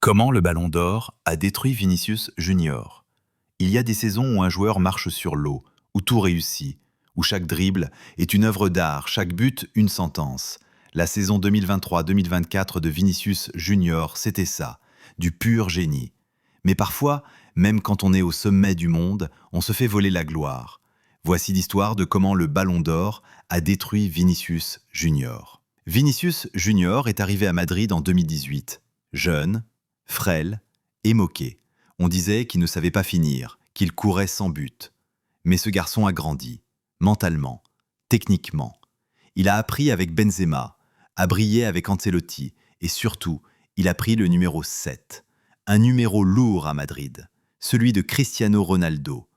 Comment le Ballon d'Or a détruit Vinicius Junior? Il y a des saisons où un joueur marche sur l'eau, où tout réussit, où chaque dribble est une œuvre d'art, chaque but une sentence. La saison 2023-2024 de Vinicius Junior, c'était ça, du pur génie. Mais parfois, même quand on est au sommet du monde, on se fait voler la gloire. Voici l'histoire de comment le Ballon d'Or a détruit Vinicius Junior. Vinicius Junior est arrivé à Madrid en 2018. Jeune, frêle et moqué. On disait qu'il ne savait pas finir, qu'il courait sans but. Mais ce garçon a grandi, mentalement, techniquement. Il a appris avec Benzema, a brillé avec Ancelotti et surtout, il a pris le numéro 7. Un numéro lourd à Madrid, celui de Cristiano Ronaldo.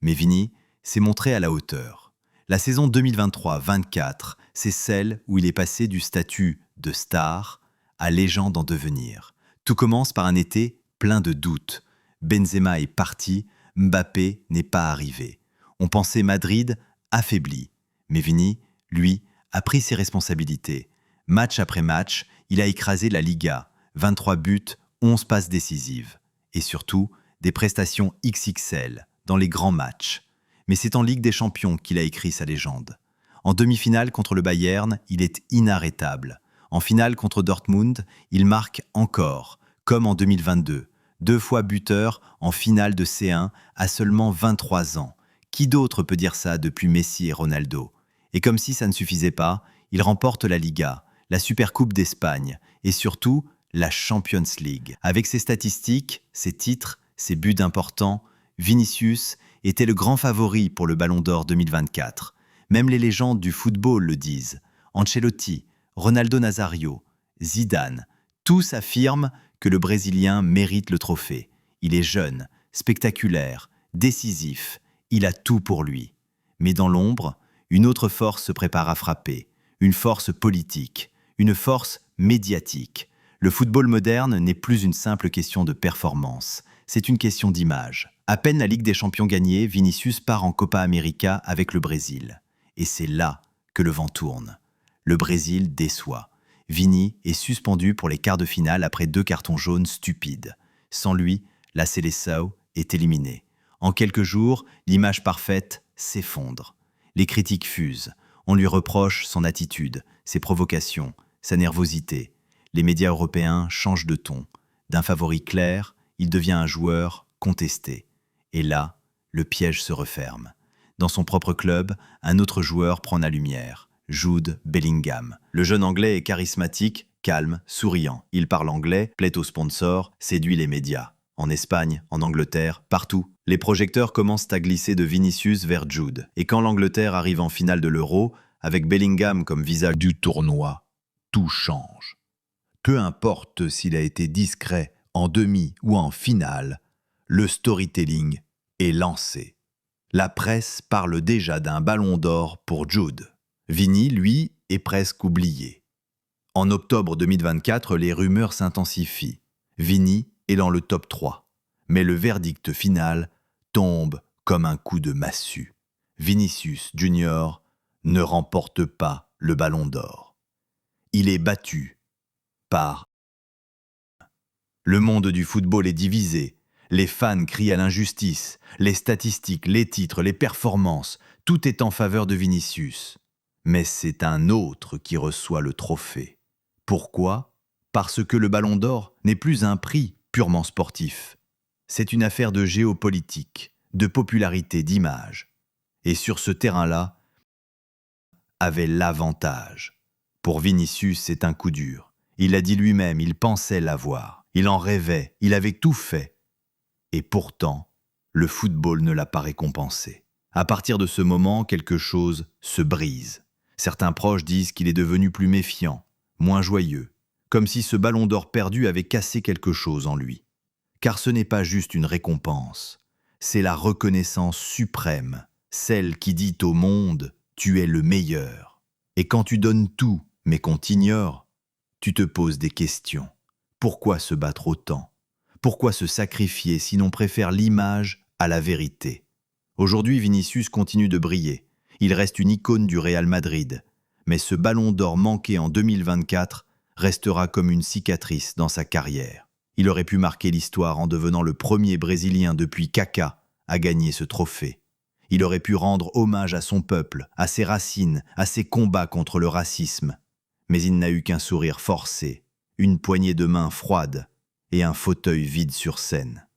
Mais Vini s'est montré à la hauteur. La saison 2023-24, c'est celle où il est passé du statut de star à légende en devenir. Tout commence par un été plein de doutes. Benzema est parti, Mbappé n'est pas arrivé. On pensait Madrid affaibli. Mais Vini, lui, a pris ses responsabilités. Match après match, il a écrasé la Liga. 23 buts, 11 passes décisives. Et surtout, des prestations XXL dans les grands matchs. Mais c'est en Ligue des Champions qu'il a écrit sa légende. En demi-finale contre le Bayern, il est inarrêtable. En finale contre Dortmund, il marque encore, comme en 2022. 2 fois buteur en finale de C1 à seulement 23 ans. Qui d'autre peut dire ça depuis Messi et Ronaldo? Et comme si ça ne suffisait pas, il remporte la Liga, la Supercoupe d'Espagne et surtout la Champions League. Avec ses statistiques, ses titres, ses buts importants, Vinicius était le grand favori pour le Ballon d'Or 2024. Même les légendes du football le disent. Ancelotti, Ronaldo Nazario, Zidane, tous affirment que le Brésilien mérite le trophée. Il est jeune, spectaculaire, décisif, il a tout pour lui. Mais dans l'ombre, une autre force se prépare à frapper, une force politique, une force médiatique. Le football moderne n'est plus une simple question de performance, c'est une question d'image. À peine la Ligue des Champions gagnée, Vinicius part en Copa América avec le Brésil. Et c'est là que le vent tourne. Le Brésil déçoit. Vini est suspendu pour les quarts de finale après 2 cartons jaunes stupides. Sans lui, la Seleção est éliminée. En quelques jours, l'image parfaite s'effondre. Les critiques fusent. On lui reproche son attitude, ses provocations, sa nervosité. Les médias européens changent de ton. D'un favori clair, il devient un joueur contesté. Et là, le piège se referme. Dans son propre club, un autre joueur prend la lumière. Jude Bellingham. Le jeune Anglais est charismatique, calme, souriant. Il parle anglais, plaît aux sponsors, séduit les médias. En Espagne, en Angleterre, partout, les projecteurs commencent à glisser de Vinicius vers Jude. Et quand l'Angleterre arrive en finale de l'Euro, avec Bellingham comme visage du tournoi, tout change. Peu importe s'il a été discret en demi ou en finale, le storytelling est lancé. La presse parle déjà d'un ballon d'or pour Jude. Vini, lui, est presque oublié. En octobre 2024, les rumeurs s'intensifient. Vini est dans le top 3. Mais le verdict final tombe comme un coup de massue. Vinicius Junior ne remporte pas le Ballon d'Or. Il est battu par... Le monde du football est divisé. Les fans crient à l'injustice. Les statistiques, les titres, les performances, tout est en faveur de Vinicius. Mais c'est un autre qui reçoit le trophée. Pourquoi? Parce que le Ballon d'Or n'est plus un prix purement sportif. C'est une affaire de géopolitique, de popularité, d'image. Et sur ce terrain-là, avait l'avantage. Pour Vinicius, c'est un coup dur. Il l'a dit lui-même, il pensait l'avoir. Il en rêvait, il avait tout fait. Et pourtant, le football ne l'a pas récompensé. À partir de ce moment, quelque chose se brise. Certains proches disent qu'il est devenu plus méfiant, moins joyeux, comme si ce Ballon d'Or perdu avait cassé quelque chose en lui. Car ce n'est pas juste une récompense, c'est la reconnaissance suprême, celle qui dit au monde « tu es le meilleur ». Et quand tu donnes tout, mais qu'on t'ignore, tu te poses des questions. Pourquoi se battre autant? Pourquoi se sacrifier si l'on préfère l'image à la vérité? Aujourd'hui, Vinicius continue de briller. Il reste une icône du Real Madrid. Mais ce Ballon d'Or manqué en 2024 restera comme une cicatrice dans sa carrière. Il aurait pu marquer l'histoire en devenant le premier Brésilien depuis Kaká à gagner ce trophée. Il aurait pu rendre hommage à son peuple, à ses racines, à ses combats contre le racisme. Mais il n'a eu qu'un sourire forcé, une poignée de main froide et un fauteuil vide sur scène.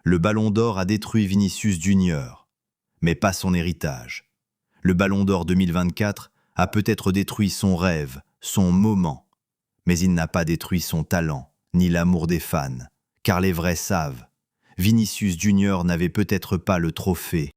Le Ballon d'Or a détruit Vinícius Junior, mais pas son héritage. Le Ballon d'Or 2024 a peut-être détruit son rêve, son moment, mais il n'a pas détruit son talent, ni l'amour des fans, car les vrais savent. Vinícius Junior n'avait peut-être pas le trophée,